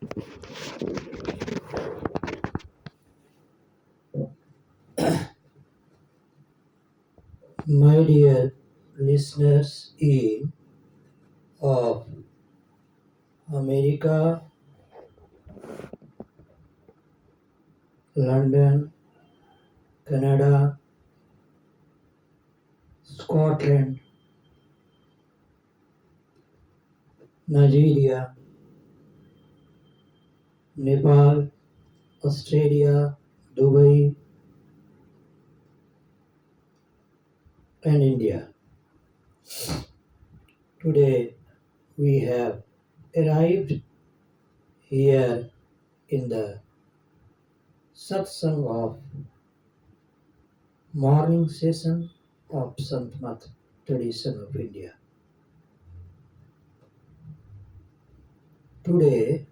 My dear listeners in of America, London, Canada, Scotland, Nigeria, Nepal, Australia, Dubai, and India. Today we have arrived here in the satsang of morning session of Sant Mat tradition of India. Today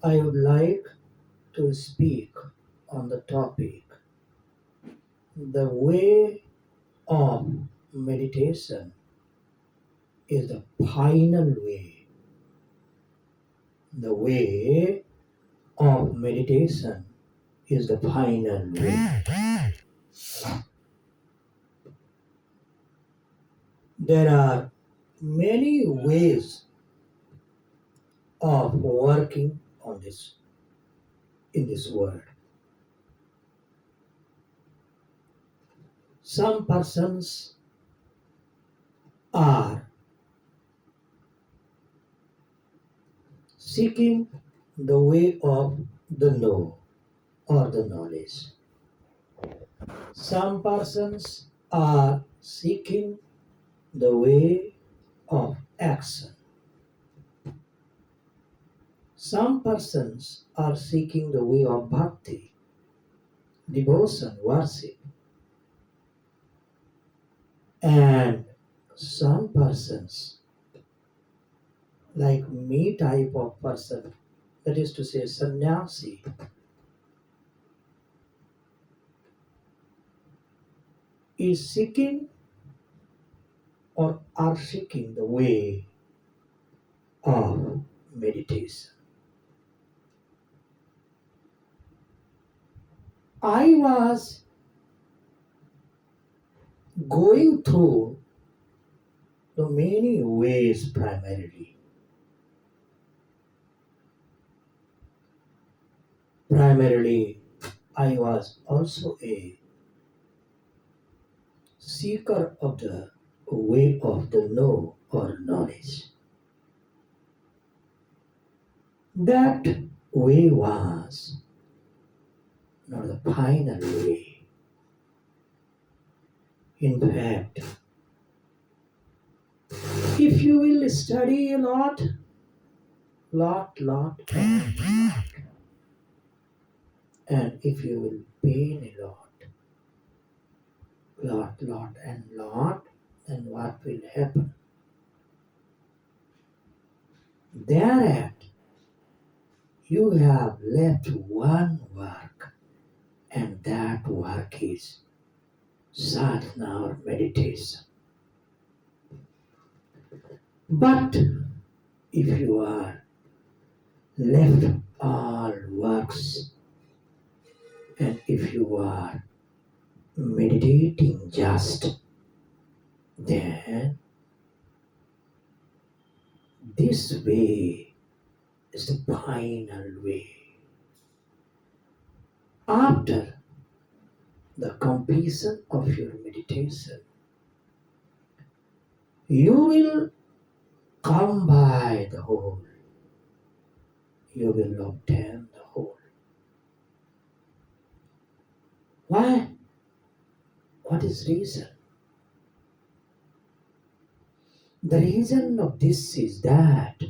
I would like to speak on the topic the way of meditation is the final way. The way of meditation is the final way. There are many ways of working on this in this world. Some persons are seeking the way of the know or the knowledge. Some persons are seeking the way of action. Some persons are seeking the way of bhakti, devotion, worship. And some persons, like me type of person, that is to say sannyasi, is seeking or are seeking the way of meditation. I was going through the many ways primarily. Primarily, I was also a seeker of the way of the know or knowledge. That way was not the final way. In fact, if you will study a lot, and if you will pain a lot, then what will happen? Thereat, you have left one work, and that work is sadhana or meditation. But if you are left all works, and if you are meditating just, then this way is the final way. After the completion of your meditation, you will come by the whole. You will obtain the whole. Why? What is reason? The reason of this is that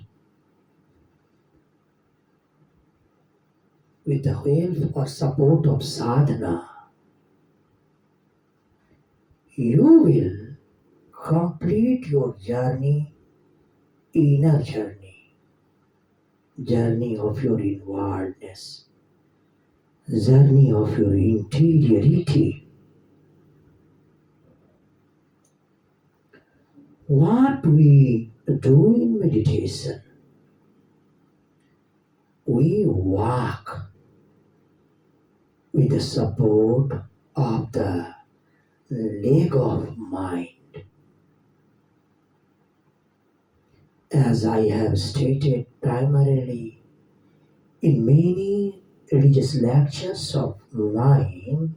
with the help or support of sadhana, you will complete your journey, inner journey of your inwardness, journey of your interiority. What we do in meditation we walk with the support of the leg of mind. As I have stated primarily in many religious lectures of mine,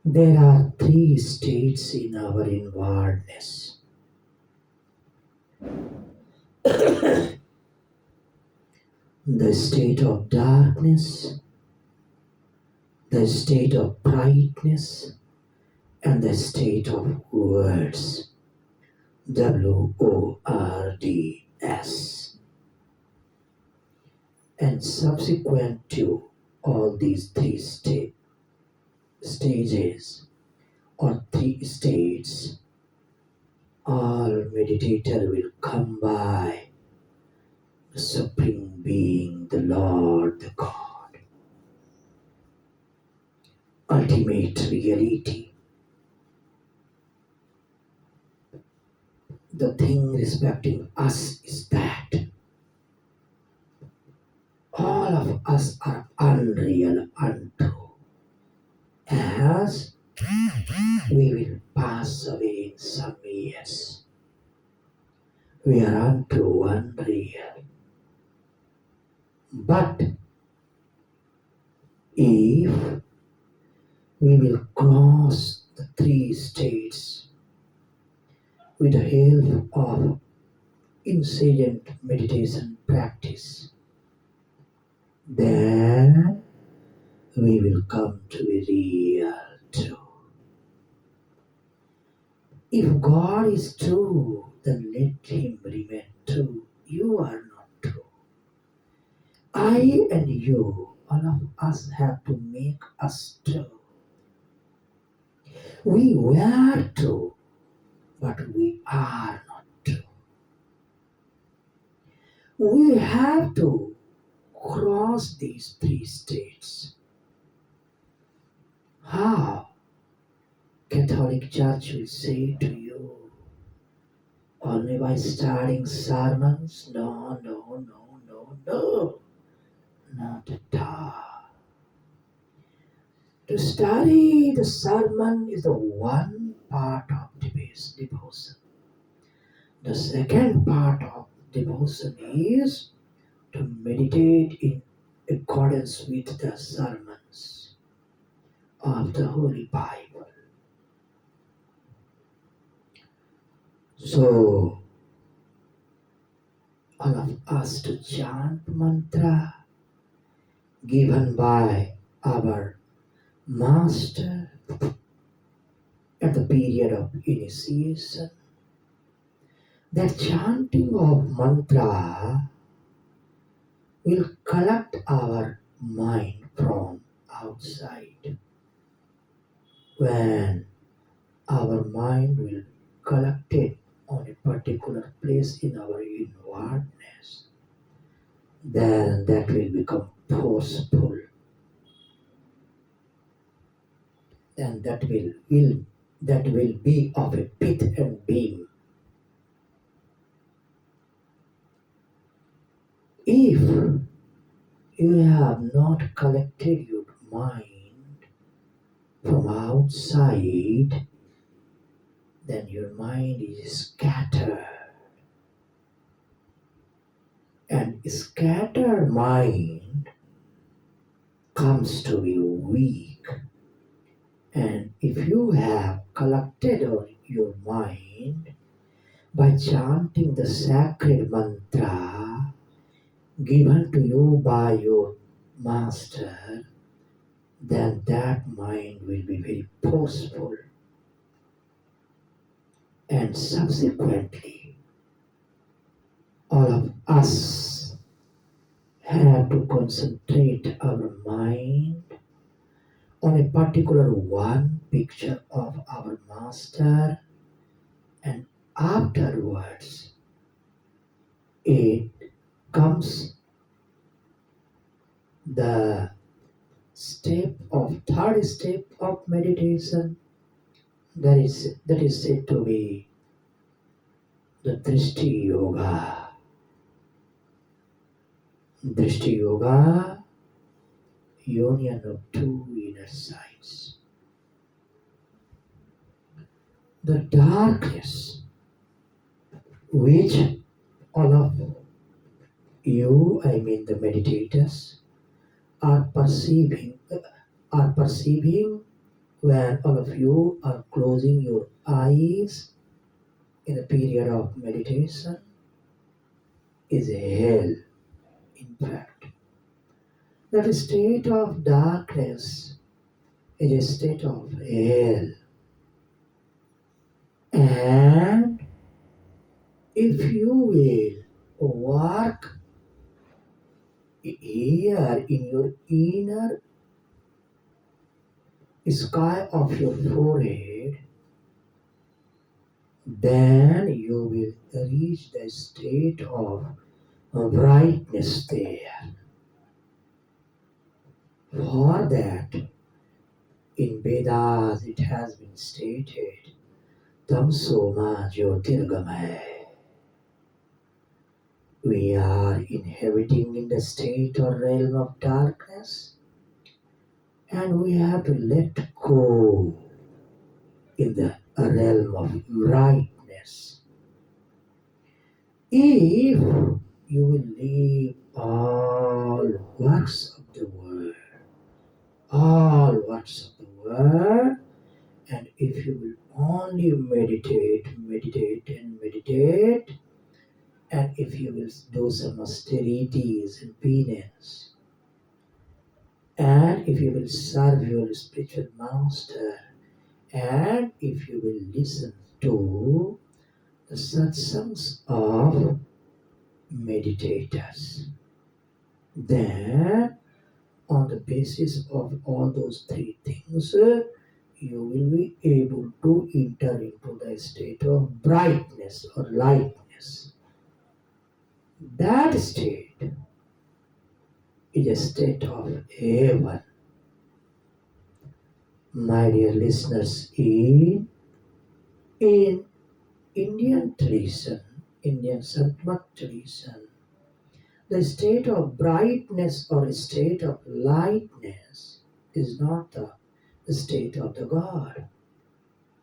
there are three states in our inwardness. The state of darkness, the state of brightness, and the state of words. WORDS. And subsequent to all these three stages or three states, all meditator will come by the Supreme Being, the Lord, the God, ultimate reality. The thing respecting us is that all of us are unreal, untrue, as we will pass away in some years. We are untrue, unreal. But if we will cross the three states with the help of incessant meditation practice, then we will come to a real truth. If God is true, then let Him remain true. You are not true. I and you, all of us have to make us true. We were true, but we are not true. We have to cross these three states. How? Catholic Church will say to you, only by studying sermons? No, no, no, no, no. Not at all. To study the sermon is the one part of devotion. The second part of devotion is to meditate in accordance with the sermons of the Holy Bible. So, all of us to chant mantra given by our master at the period of initiation. That chanting of mantra will collect our mind from outside. When our mind will collect it on a particular place in our inwardness, then that will become forceful, and that will be of a pith and beam. If you have not collected your mind from outside, then your mind is scattered. And scattered mind comes to be weak. And if you have collected your mind by chanting the sacred mantra given to you by your master, then that mind will be very forceful. And subsequently, all of us have to concentrate our mind on a particular one picture of our master, and afterwards it comes the third step of meditation, that is said to be the Drishti Yoga. Drishti Yoga, union of two inner sides. The darkness which all of you, I mean the meditators, are perceiving when all of you are closing your eyes in a period of meditation is hell. In fact, that state of darkness is a state of hell. And if you will work here in your inner sky of your forehead, then you will reach the state of brightness there. For that, in Vedas it has been stated, Tamsoma Jyotirgamaya. We are inhabiting in the state or realm of darkness, and we have to let go in the realm of brightness. If you will leave all works of the world, all works of the world, and if you will only meditate, and if you will do some austerities and penance, and if you will serve your spiritual master, and if you will listen to the satsangs of meditators, then on the basis of all those three things, you will be able to enter into the state of brightness or lightness. That state is a state of heaven. My dear listeners, in Indian tradition, Indian Santmat tradition, the state of brightness or state of lightness is not the state of the God.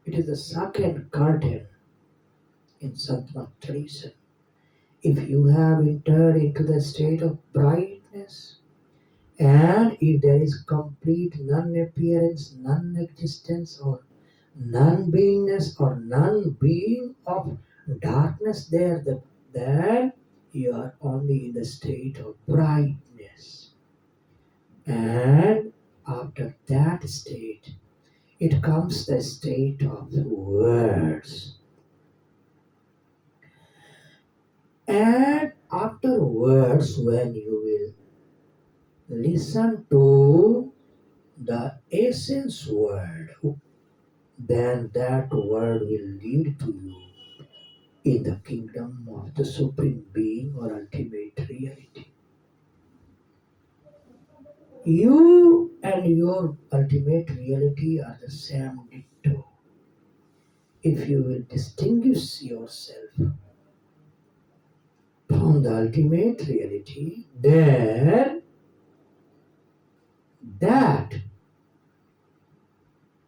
It is the second curtain in Santmat tradition. If you have entered into the state of brightness, and if there is complete non-appearance, non-existence, or non-beingness, or non-being of darkness there, then you are only in the state of brightness. And after that state, it comes the state of words. And afterwards, when you will listen to the essence word, then that word will lead to you in the kingdom of the Supreme Being or ultimate reality. You and your ultimate reality are the same ditto. If you will distinguish yourself from the ultimate reality, then that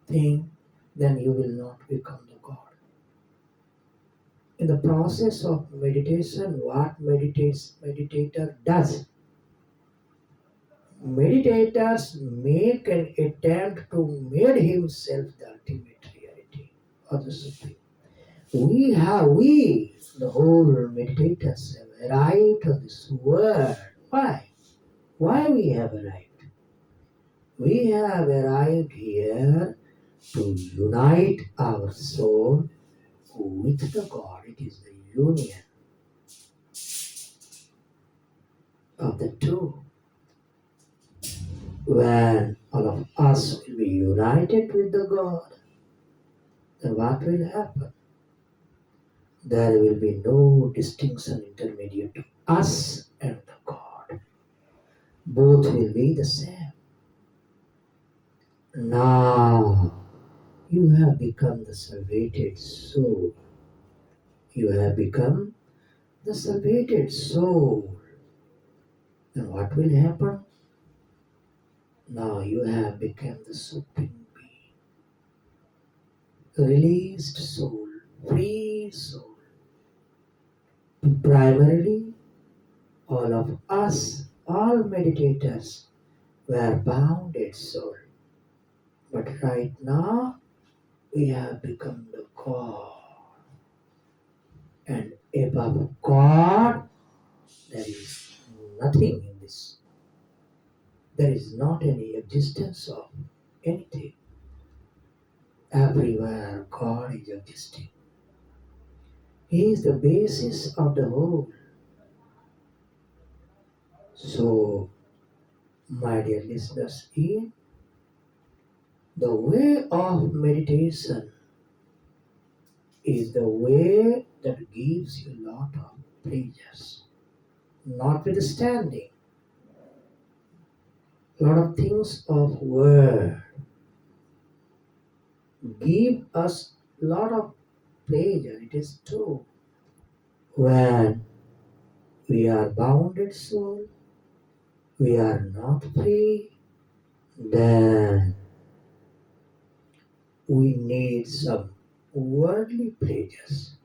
thing, then you will not become the God. In the process of meditation, what meditator does, meditators make an attempt to make himself the ultimate reality or the supreme. The whole meditators have arrived on this word. Why? Why we have arrived? We have arrived here to unite our soul with the God. It is the union of the two. When all of us will be united with the God, then what will happen? There will be no distinction intermediate to us and the God. Both will be the same. Now you have become the salvated soul. You have become the salvated soul. And what will happen? Now you have become the supreme being, released soul, free soul. Primarily, all of us, all meditators, were bounded soul. But right now, we have become the God. And above God, there is nothing in this. There is not any existence of anything. Everywhere God is existing. He is the basis of the whole. So, my dear listeners, in the way of meditation is the way that gives you a lot of pleasures. Notwithstanding, a lot of things of word give us a lot of pleasure. It is true. When we are bounded soul, we are not free, then we need some worldly pleasures.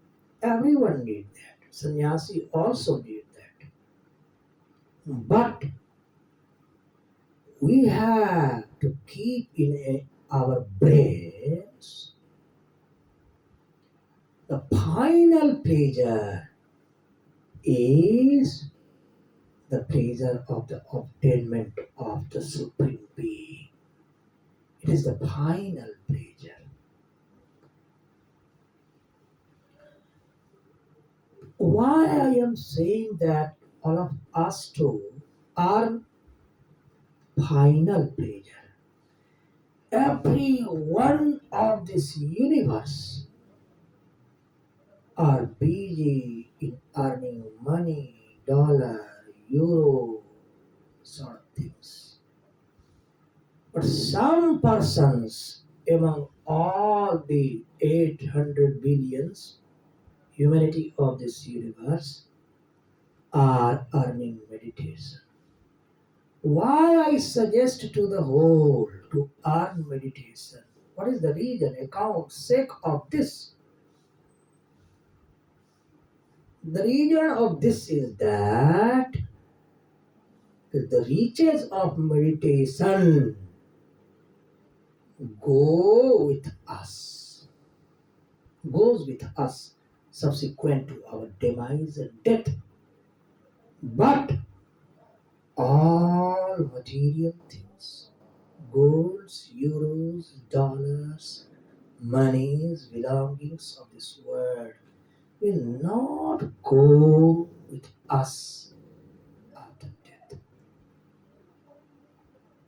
Everyone needs that. Sannyasi also need that. But we have to keep in our brains the final pleasure is the pleasure of the obtainment of the Supreme Being. It is the final pleasure. Why I am saying that all of us too are final pleasure. Every one of this universe are busy in earning money, dollar, euro, sort of things. But some persons among all the 800 billions humanity of this universe are earning meditation. Why I suggest to the whole to earn meditation? What is the reason, account, sake of this? The reason of this is that the riches of meditation go with us, goes with us subsequent to our demise and death. But all material things, golds, euros, dollars, monies, belongings of this world will not go with us after death.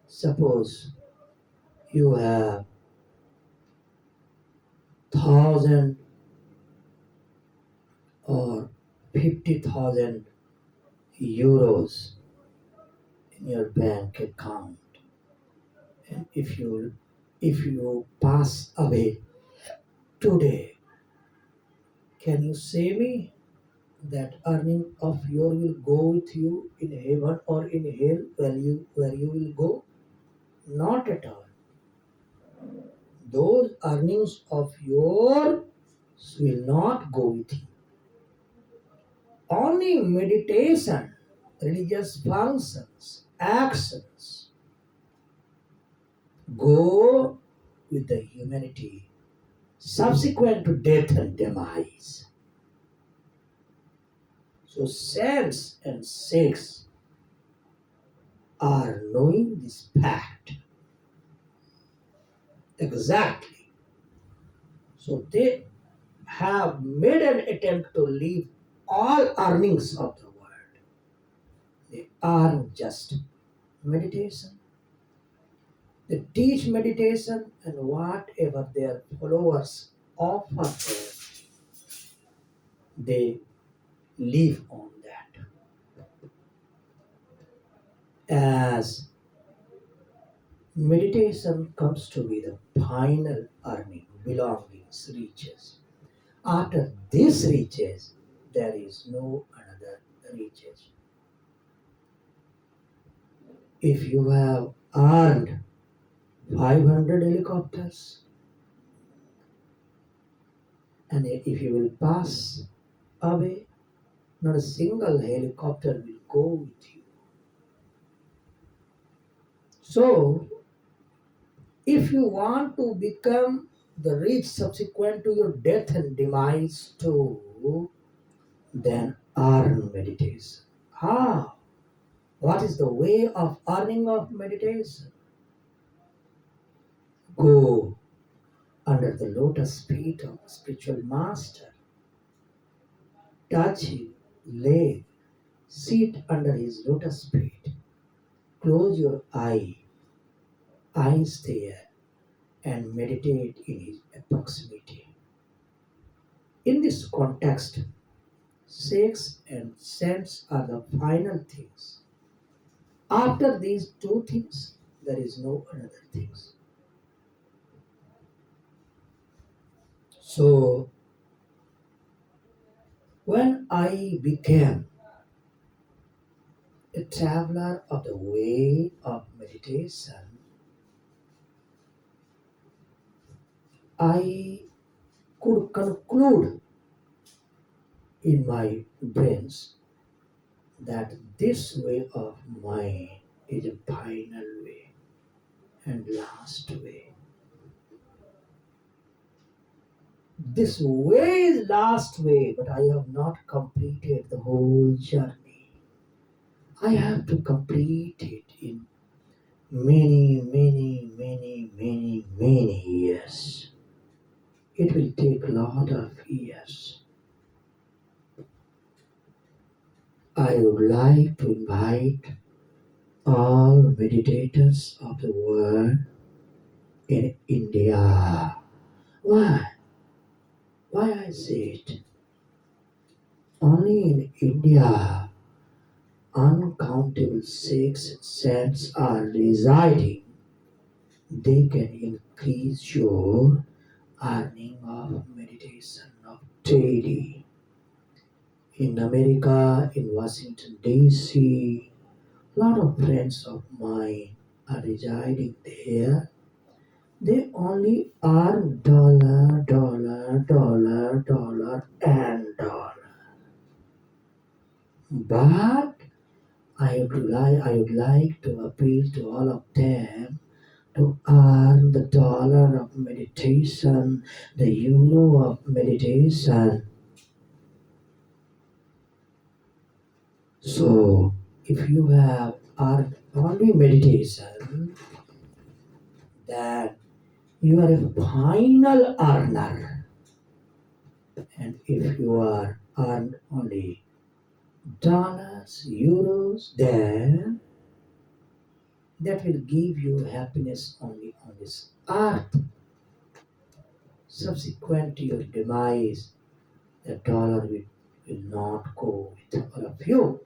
Suppose you have 1,000 or 50,000 euros in your bank account, and if you pass away today, can you say me that earning of your will go with you in heaven or in hell where you will go? Not at all. Those earnings of yours will not go with you. Only meditation, religious functions, actions go with the humanity subsequent to death and demise. So sense and sex are knowing this fact exactly. So they have made an attempt to leave all earnings of the world. They earn just meditation. They teach meditation, and whatever their followers offer them, they live on that. As meditation comes to be the final earning, belongings, riches. After this riches, there is no another riches. If you have earned 500 helicopters, and if you will pass away, not a single helicopter will go with you. So, if you want to become the rich subsequent to your death and demise too, then earn meditation. How? What is the way of earning of meditation? Go under the lotus feet of a spiritual master. Touch his leg. Sit under his lotus feet. Close your eyes there, and meditate in his proximity. In this context, sex and sense are the final things. After these two things, there is no another things. So, when I became a traveler of the way of meditation, I could conclude in my brains that this way of mine is a final way and last way. This way is last way, but I have not completed the whole journey. I have to complete it in many years. It will take a lot of years. I would like to invite all meditators of the world in India. Why? Why I say it? Only in India, uncountable six saints are residing. They can increase your earning of meditation of daily. In America, in Washington DC, a lot of friends of mine are residing there. They only earn dollar, and dollar. But I would like to appeal to all of them to earn the dollar of meditation, the euro of meditation. So, if you have earned only meditation, then you are a final earner. And if you are earned only dollars, euros, then that will give you happiness only on this earth. Subsequent to your demise, the dollar will not go with all of you.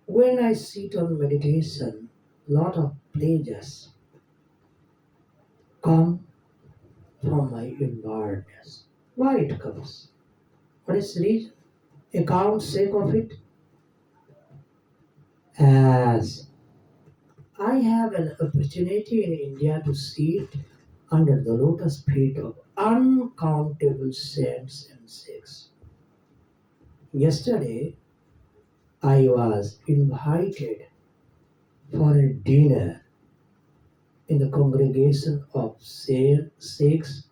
When I sit on meditation, lot of pleasures come from my inwardness. Why it comes? What is the reason? Account sake of it? As I have an opportunity in India to sit under the lotus feet of uncountable saints and sects. Yesterday, I was invited for a dinner in the congregation of six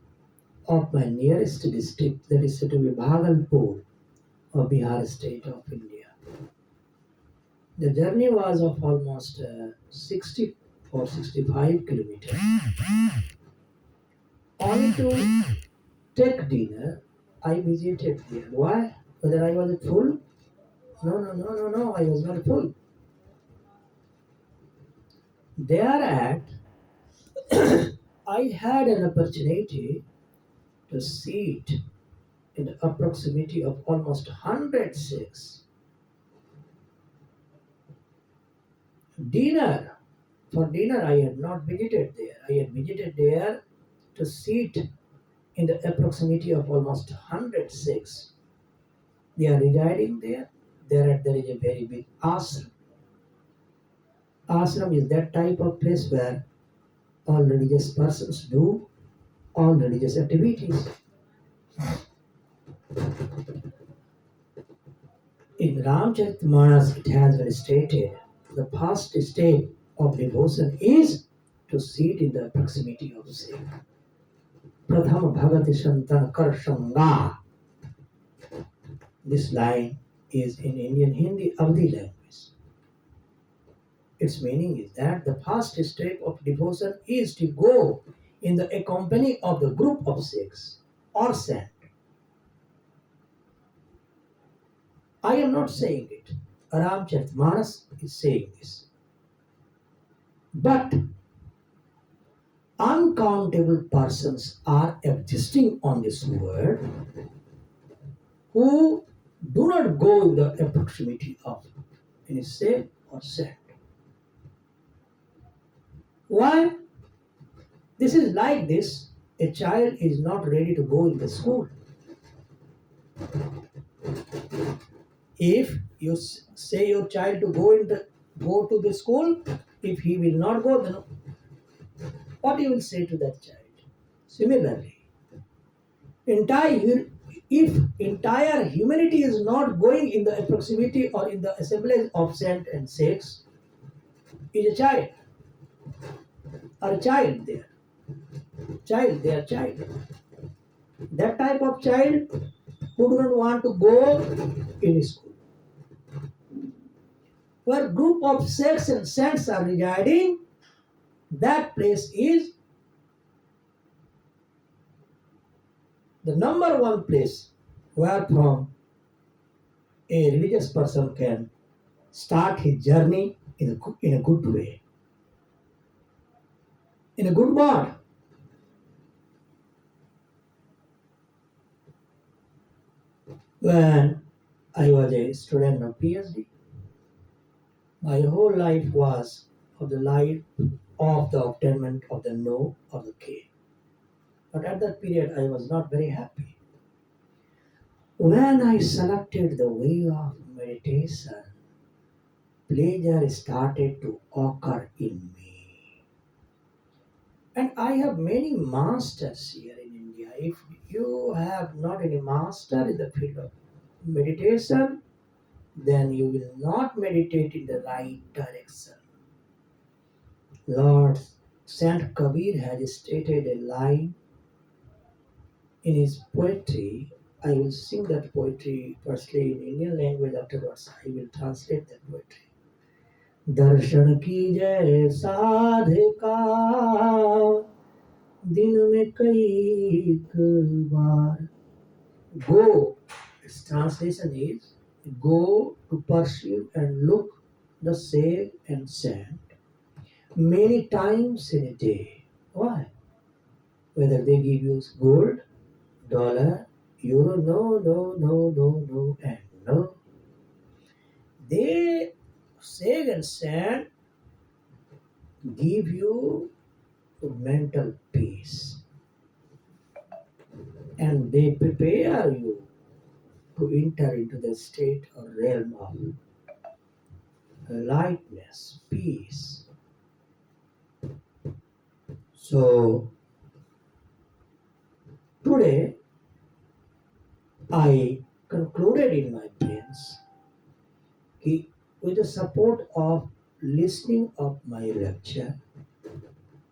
of my nearest district, that is said to be Bhagalpur of Bihar state of India. The journey was of almost 60 or 65 kilometers. Only to take dinner, I visited there. Why? Whether I was full? No, I was not full. Thereat, I had an opportunity to sit in the proximity of almost 106 dinner. For dinner, I had not visited there. I had visited there to sit in the proximity of almost 106. They are residing there. there is a very big ashram. Ashram is that type of place where all religious persons do all religious activities. In Ramcharitmanas, it has been stated the first step of devotion is to sit in the proximity of Shiva. Pratham Bhagati Santan Karshanga. This line is in Indian Hindi Avdi language. Its meaning is that the first step of devotion is to go in the company of the group of Sikhs or saint. I am not saying it. Ramcharitmanas is saying this. But uncountable persons are existing on this world who do not go in the proximity of any saint or saint. Why? This is like this. A child is not ready to go in the school. If you say your child to go to the school, if he will not go, then what you will say to that child? Similarly, entire if entire humanity is not going in the proximity or in the assemblies of saint and saints, is a child or a child there. Child, they are child. That type of child who do not want to go in school. Where group of sects and saints are residing, that place is the number one place where from a religious person can start his journey in a good way, in a good mood. When I was a student of PhD, my whole life was of the life of the obtainment of the no or the K. But at that period, I was not very happy. When I selected the way of meditation, pleasure started to occur in me. And I have many masters here in India. If you have not any master in the field of meditation, then you will not meditate in the right direction. Lord Saint Kabir has stated a line in his poetry. I will sing that poetry firstly in Indian language, afterwards I will translate that poetry. दर्शन की जय साधिका दिन में कई बार. Go, its translation is go to pursue and look the safe and sand many times in a day. Why? Whether they give you gold, dollar, euro, no, and no. They say and sand give you mental peace, and they prepare you to enter into the state or realm of lightness, peace. So today I concluded in my brains with the support of listening of my lecture,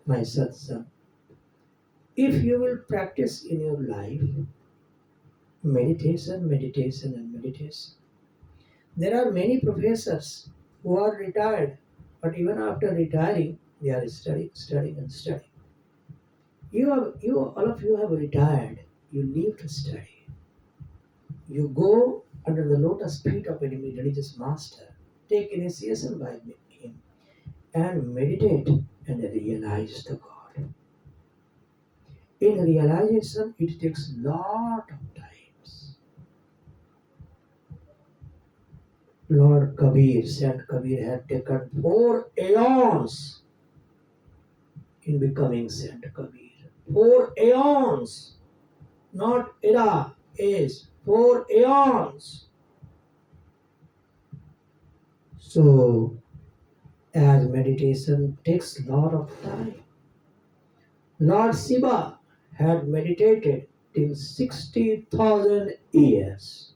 my satsang, if you will practice in your life meditation, meditation, and meditation. There are many professors who are retired, but even after retiring, they are studying, and studying. All of you have retired. You need to study. You go under the lotus feet of any religious master, take initiation by him, and meditate and realize the God. In realization, it takes lot of times. Lord Kabir, Saint Kabir had taken 4 aeons in becoming Saint Kabir. 4 aeons, not era, age, 4 aeons. So, as meditation takes a lot of time, Lord Shiva had meditated till 60,000 years.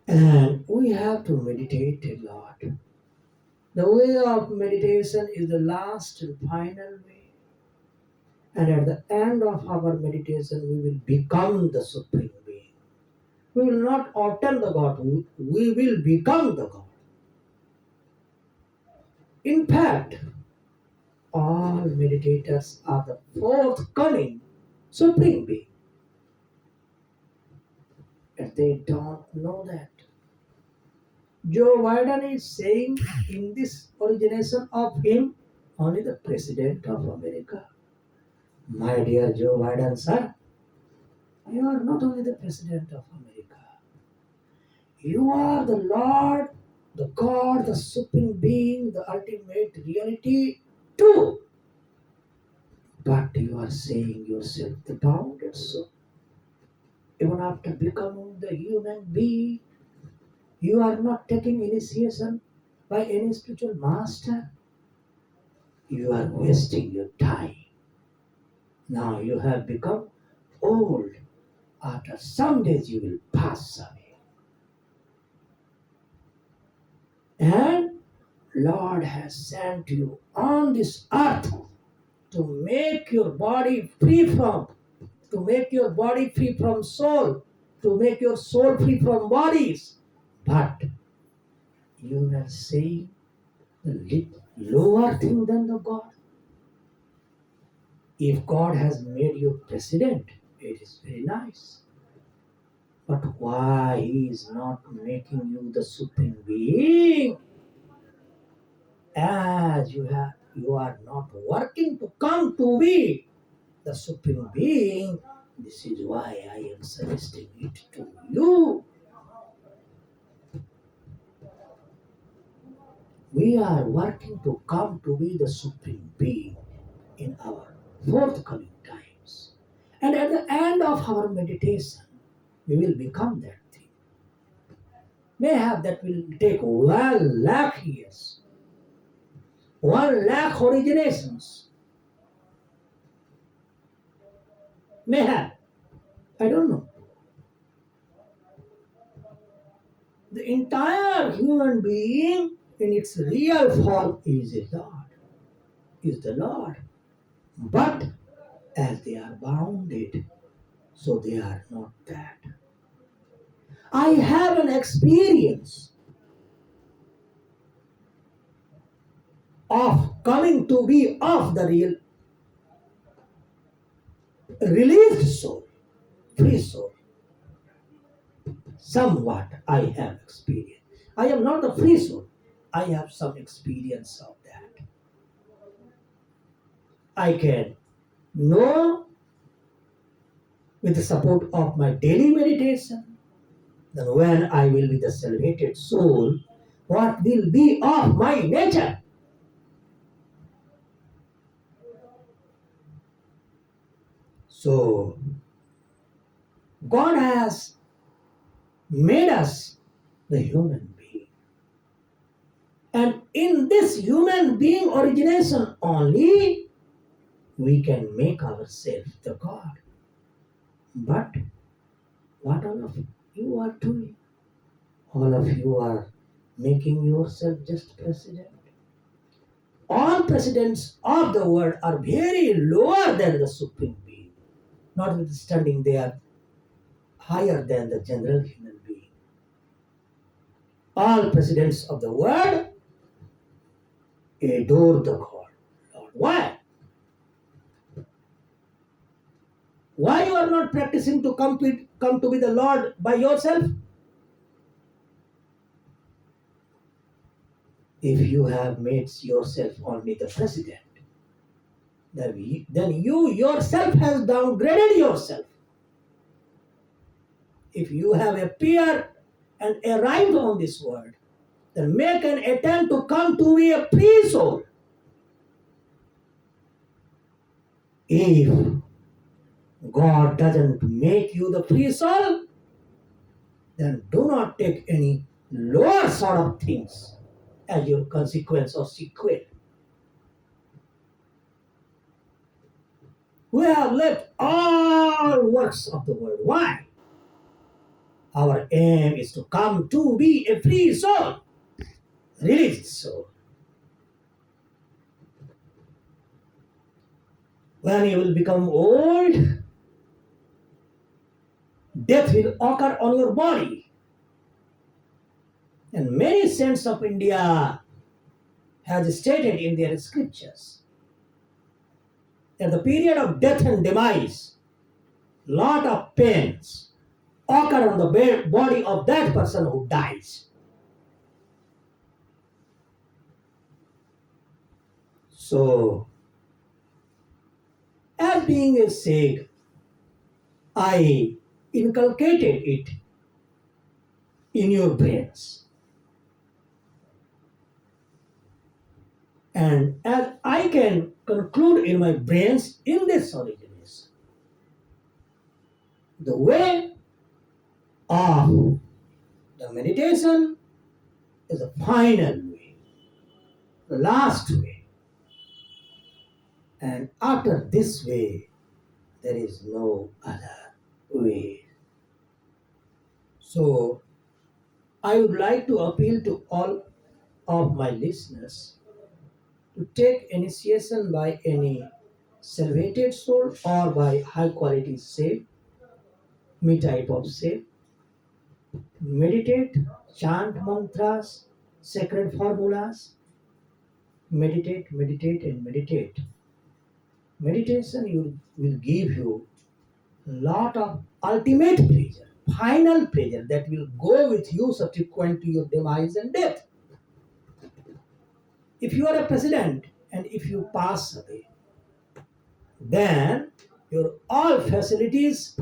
And we have to meditate a lot. The way of meditation is the last and final way. And at the end of our meditation, we will become the Supreme Being. We will not obtain the God, we will become the God. In fact, all meditators are the forthcoming Supreme Being. And they don't know that. Joe Biden is saying in this origination of him, only the President of America. My dear Joe Biden, sir, you are not only the President of America, you are the Lord, the God, the Supreme Being, the ultimate reality too. But you are saying yourself the bounded soul. Even after becoming the human being, you are not taking initiation by any spiritual master. You are wasting your time. Now you have become old. After some days you will pass away. And Lord has sent you on this earth to make your body free from, to make your body free from soul, to make your soul free from bodies. But you are saying the lower thing than the God. If God has made you president, it is very nice. But why He is not making you the supreme being? As you are not working to come to be the supreme being. This is why I am suggesting it to you. We are working to come to be the supreme being in our forthcoming times. And at the end of our meditation, we will become that thing. Mayhap that will take 1 lakh years, 1 lakh originations. Mayhap. I don't know. The entire human being in its real form is a Lord, is the Lord. But as they are bounded, so they are not that. I have an experience of coming to be of the real released soul, free soul. Somewhat I have experience. I am not the free soul. I have some experience of that. I can know with the support of my daily meditation. Then when I will be the salvated soul, what will be of my nature? So God has made us the human being. And in this human being origination only, we can make ourselves the God. But what all of you are doing? All of you are making yourself just president. All presidents of the world are very lower than the supreme being. Notwithstanding, they are higher than the general human being. All presidents of the world adore the God. Lord. Why? Why you are not practicing to come to be the Lord by yourself? If you have made yourself only the president, then you yourself has downgraded yourself. If you have appeared and arrived on this world, then make an attempt to come to be a free soul. If God doesn't make you the free soul, then do not take any lower sort of things as your consequence or sequel. We have left all works of the world. Why? Our aim is to come to be a free soul, released soul. When you will become old, death will occur on your body. And many saints of India have stated in their scriptures that the period of death and demise, lot of pains occur on the body of that person who dies. So, as being a Sikh, I inculcated it in your brains. And as I can conclude in my brains in this origin is the way of the meditation is the final way, the last way. And after this way, there is no other way. So, I would like to appeal to all of my listeners to take initiation by any salvated soul or by high quality shape, me type of shape. Meditate, chant mantras, sacred formulas. Meditate, meditate, and meditate. Meditation will give you a lot of ultimate pleasure, final pleasure that will go with you subsequent to your demise and death. If you are a president and if you pass away, then your all facilities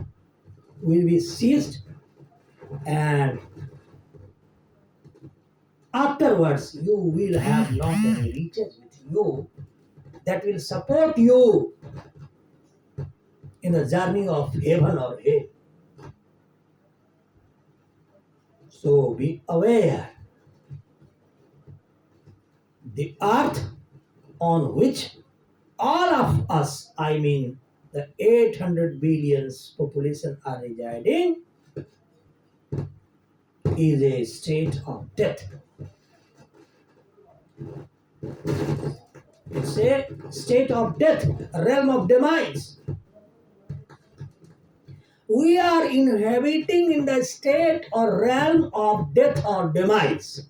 will be seized, and afterwards you will have not any riches with you that will support you in the journey of heaven or hell. So be aware. The earth on which all of us, I mean the 800 billions population are residing, is a state of death. It's a state of death, a realm of demise. We are inhabiting in the state or realm of death or demise.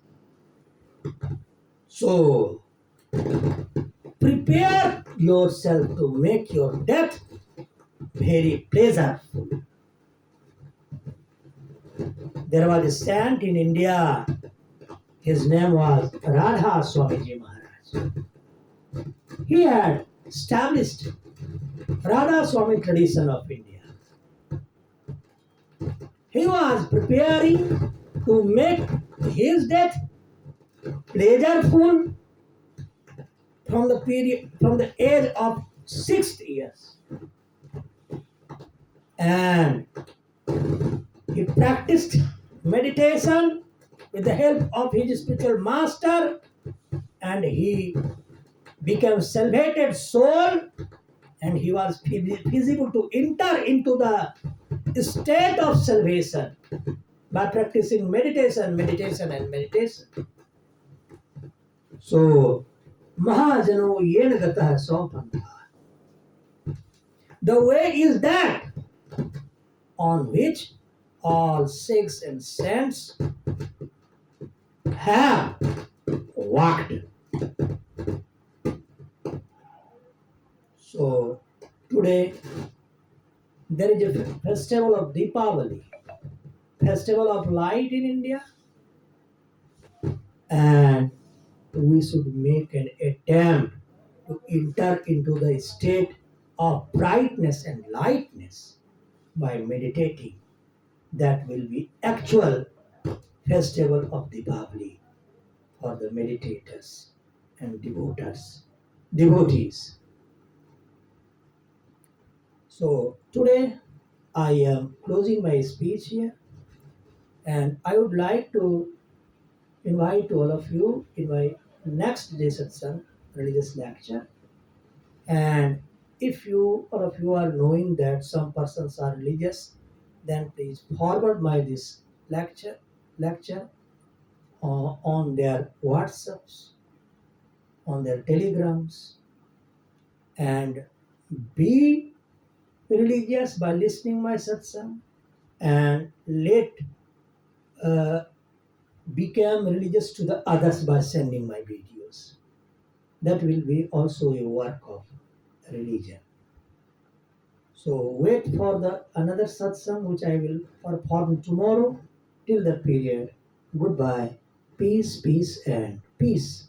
So, prepare yourself to make your death very pleasurable. There was a saint in India. His name was Radha Swamiji Maharaj. He had established Radha Swami tradition of India. He was preparing to make his death pleasureful from the age of 6 years. And he practiced meditation with the help of his spiritual master, and he became salvated soul, and he was feasible to enter into the state of salvation by practicing meditation, meditation, and meditation. So, Mahajano yen gatah saupanta. The way is that on which all saints and saints have walked. So, today there is a festival of Deepavali, festival of light in India, and we should make an attempt to enter into the state of brightness and lightness by meditating. That will be actual festival of Deepavali for the meditators and devotees. So today I am closing my speech here, And I would like to invite all of you in my next day satsang, religious lecture. And if you all of you are knowing that some persons are religious, then please forward my this lecture on their WhatsApps, on their telegrams, and be religious by listening my satsang, and let uh, become religious to the others by sending my videos. That will be also a work of religion. So wait for the another satsang which I will perform tomorrow. Till that period, goodbye, peace, peace, and peace.